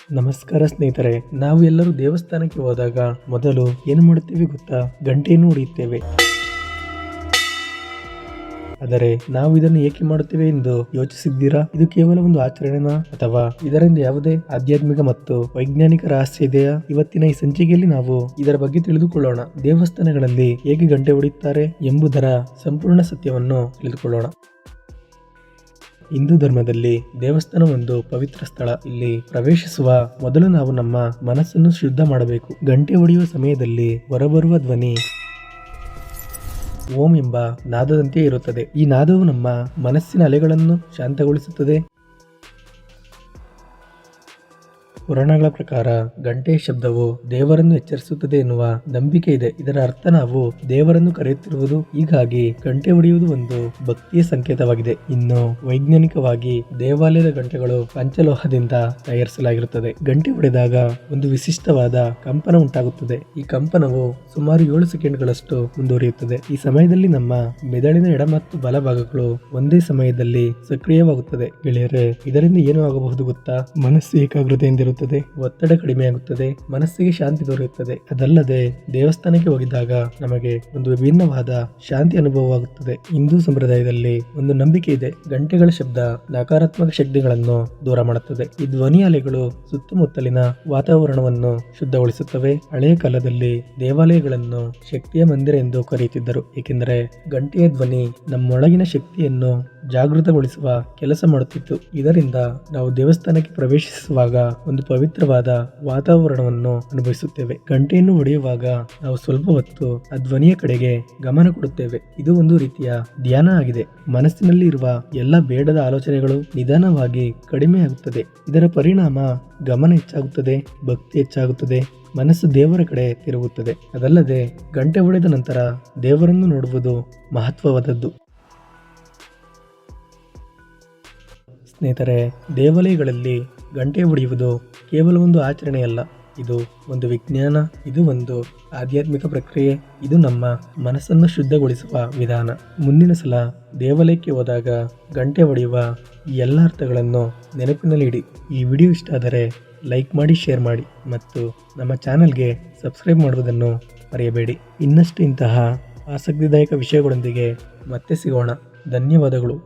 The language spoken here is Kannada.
ನಮಸ್ಕಾರ ಸ್ನೇಹಿತರೆ, ನಾವು ಎಲ್ಲರೂ ದೇವಸ್ಥಾನಕ್ಕೆ ಹೋದಾಗ ಮೊದಲು ಏನು ಮಾಡುತ್ತೇವೆ ಗೊತ್ತಾ? ಗಂಟೆಯನ್ನು ಹೊಡೆಯುತ್ತೇವೆ. ಆದರೆ ನಾವು ಇದನ್ನು ಏಕೆ ಮಾಡುತ್ತೇವೆ ಎಂದು ಯೋಚಿಸಿದ್ದೀರಾ? ಇದು ಕೇವಲ ಒಂದು ಆಚರಣೆನಾ ಅಥವಾ ಇದರಿಂದ ಯಾವುದೇ ಆಧ್ಯಾತ್ಮಿಕ ಮತ್ತು ವೈಜ್ಞಾನಿಕ ರಹಸ್ಯ ಇದೆಯಾ? ಇವತ್ತಿನ ಈ ಸಂಚಿಕೆಯಲ್ಲಿ ನಾವು ಇದರ ಬಗ್ಗೆ ತಿಳಿದುಕೊಳ್ಳೋಣ. ದೇವಸ್ಥಾನಗಳಲ್ಲಿ ಹೇಗೆ ಗಂಟೆ ಹೊಡೆಯುತ್ತಾರೆ ಎಂಬುದರ ಸಂಪೂರ್ಣ ಸತ್ಯವನ್ನು ತಿಳಿದುಕೊಳ್ಳೋಣ. ಹಿಂದೂ ಧರ್ಮದಲ್ಲಿ ದೇವಸ್ಥಾನ ಒಂದು ಪವಿತ್ರ ಸ್ಥಳ. ಇಲ್ಲಿ ಪ್ರವೇಶಿಸುವ ಮೊದಲು ನಾವು ನಮ್ಮ ಮನಸ್ಸನ್ನು ಶುದ್ಧ ಮಾಡಬೇಕು. ಗಂಟೆ ಹೊಡೆಯುವ ಸಮಯದಲ್ಲಿ ಹೊರಬರುವ ಧ್ವನಿ ಓಂ ಎಂಬ ನಾದದಂತೆ ಇರುತ್ತದೆ. ಈ ನಾದವು ನಮ್ಮ ಮನಸ್ಸಿನ ಅಲೆಗಳನ್ನು ಶಾಂತಗೊಳಿಸುತ್ತದೆ. ಪುರಾಣಗಳ ಪ್ರಕಾರ ಗಂಟೆಯ ಶಬ್ದವು ದೇವರನ್ನು ಎಚ್ಚರಿಸುತ್ತದೆ ಎನ್ನುವ ನಂಬಿಕೆ ಇದೆ. ಇದರ ಅರ್ಥ ನಾವು ದೇವರನ್ನು ಕರೆಯುತ್ತಿರುವುದು. ಹೀಗಾಗಿ ಗಂಟೆ ಹೊಡೆಯುವುದು ಒಂದು ಭಕ್ತಿಯ ಸಂಕೇತವಾಗಿದೆ. ಇನ್ನು ವೈಜ್ಞಾನಿಕವಾಗಿ ದೇವಾಲಯದ ಗಂಟೆಗಳು ಪಂಚಲೋಹದಿಂದ ತಯಾರಿಸಲಾಗಿರುತ್ತದೆ. ಗಂಟೆ ಹೊಡೆದಾಗ ಒಂದು ವಿಶಿಷ್ಟವಾದ ಕಂಪನ ಉಂಟಾಗುತ್ತದೆ. ಈ ಕಂಪನವು ಸುಮಾರು 7 ಸೆಕೆಂಡ್ಗಳಷ್ಟು ಮುಂದುವರಿಯುತ್ತದೆ. ಈ ಸಮಯದಲ್ಲಿ ನಮ್ಮ ಮೆದುಳಿನ ಎಡ ಮತ್ತು ಬಲ ಭಾಗಗಳು ಒಂದೇ ಸಮಯದಲ್ಲಿ ಸಕ್ರಿಯವಾಗುತ್ತದೆ. ಗೆಳೆಯರೆ, ಇದರಿಂದ ಏನು ಆಗಬಹುದು ಗೊತ್ತಾ? ಮನಸ್ಸು ಏಕಾಗ್ರತೆಯಿಂದಿರುತ್ತದೆ, ಒತ್ತಡ ಕಡಿಮೆಯಾಗುತ್ತದೆ, ಮನಸ್ಸಿಗೆ ಶಾಂತಿ ದೊರೆಯುತ್ತದೆ. ಅದಲ್ಲದೆ ದೇವಸ್ಥಾನಕ್ಕೆ ಹೋಗಿದ್ದಾಗ ನಮಗೆ ಒಂದು ವಿಭಿನ್ನವಾದ ಶಾಂತಿ ಅನುಭವವಾಗುತ್ತದೆ. ಹಿಂದೂ ಸಂಪ್ರದಾಯದಲ್ಲಿ ಒಂದು ನಂಬಿಕೆ ಇದೆ. ಗಂಟೆಗಳ ಶಬ್ದ ನಕಾರಾತ್ಮಕ ಶಕ್ತಿಗಳನ್ನು ದೂರ ಮಾಡುತ್ತದೆ. ಈ ಧ್ವನಿ ಅಲೆಗಳು ಸುತ್ತಮುತ್ತಲಿನ ವಾತಾವರಣವನ್ನು ಶುದ್ಧಗೊಳಿಸುತ್ತವೆ. ಹಳೆಯ ಕಾಲದಲ್ಲಿ ದೇವಾಲಯಗಳನ್ನು ಶಕ್ತಿಯ ಮಂದಿರ ಎಂದು ಕರೆಯುತ್ತಿದ್ದರು, ಏಕೆಂದರೆ ಗಂಟೆಯ ಧ್ವನಿ ನಮ್ಮೊಳಗಿನ ಶಕ್ತಿಯನ್ನು ಜಾಗೃತಗೊಳಿಸುವ ಕೆಲಸ ಮಾಡುತ್ತಿತ್ತು. ಇದರಿಂದ ನಾವು ದೇವಸ್ಥಾನಕ್ಕೆ ಪ್ರವೇಶಿಸುವಾಗ ಒಂದು ಪವಿತ್ರವಾದ ವಾತಾವರಣವನ್ನು ಅನುಭವಿಸುತ್ತೇವೆ. ಗಂಟೆಯನ್ನು ಹೊಡೆಯುವಾಗ ನಾವು ಸ್ವಲ್ಪ ಹೊತ್ತು ಆ ಧ್ವನಿಯ ಕಡೆಗೆ ಗಮನ ಕೊಡುತ್ತೇವೆ. ಇದು ಒಂದು ರೀತಿಯ ಧ್ಯಾನ ಆಗಿದೆ. ಮನಸ್ಸಿನಲ್ಲಿ ಇರುವ ಎಲ್ಲ ಬೇಡದ ಆಲೋಚನೆಗಳು ನಿಧಾನವಾಗಿ ಕಡಿಮೆಯಾಗುತ್ತದೆ. ಇದರ ಪರಿಣಾಮ ಗಮನ ಹೆಚ್ಚಾಗುತ್ತದೆ, ಭಕ್ತಿ ಹೆಚ್ಚಾಗುತ್ತದೆ, ಮನಸ್ಸು ದೇವರ ಕಡೆ ತಿರುಗುತ್ತದೆ. ಅದಲ್ಲದೆ ಗಂಟೆ ಹೊಡೆದ ನಂತರ ದೇವರನ್ನು ನೋಡುವುದು ಮಹತ್ವವಾದದ್ದು. ಸ್ನೇಹಿತರೆ, ದೇವಾಲಯಗಳಲ್ಲಿ ಗಂಟೆ ಹೊಡೆಯುವುದು ಕೇವಲ ಒಂದು ಆಚರಣೆಯಲ್ಲ, ಇದು ಒಂದು ವಿಜ್ಞಾನ, ಇದು ಒಂದು ಆಧ್ಯಾತ್ಮಿಕ ಪ್ರಕ್ರಿಯೆ, ಇದು ನಮ್ಮ ಮನಸ್ಸನ್ನು ಶುದ್ಧಗೊಳಿಸುವ ವಿಧಾನ. ಮುಂದಿನ ಸಲ ದೇವಾಲಯಕ್ಕೆ ಹೋದಾಗ ಗಂಟೆ ಹೊಡೆಯುವ ಈ ಎಲ್ಲ ಅರ್ಥಗಳನ್ನು ನೆನಪಿನಲ್ಲಿಡಿ. ಈ ವಿಡಿಯೋ ಇಷ್ಟ ಆದರೆ ಲೈಕ್ ಮಾಡಿ, ಶೇರ್ ಮಾಡಿ ಮತ್ತು ನಮ್ಮ ಚಾನಲ್ಗೆ ಸಬ್ಸ್ಕ್ರೈಬ್ ಮಾಡುವುದನ್ನು ಮರೆಯಬೇಡಿ. ಇನ್ನಷ್ಟು ಇಂತಹ ಆಸಕ್ತಿದಾಯಕ ವಿಷಯಗಳೊಂದಿಗೆ ಮತ್ತೆ ಸಿಗೋಣ. ಧನ್ಯವಾದಗಳು.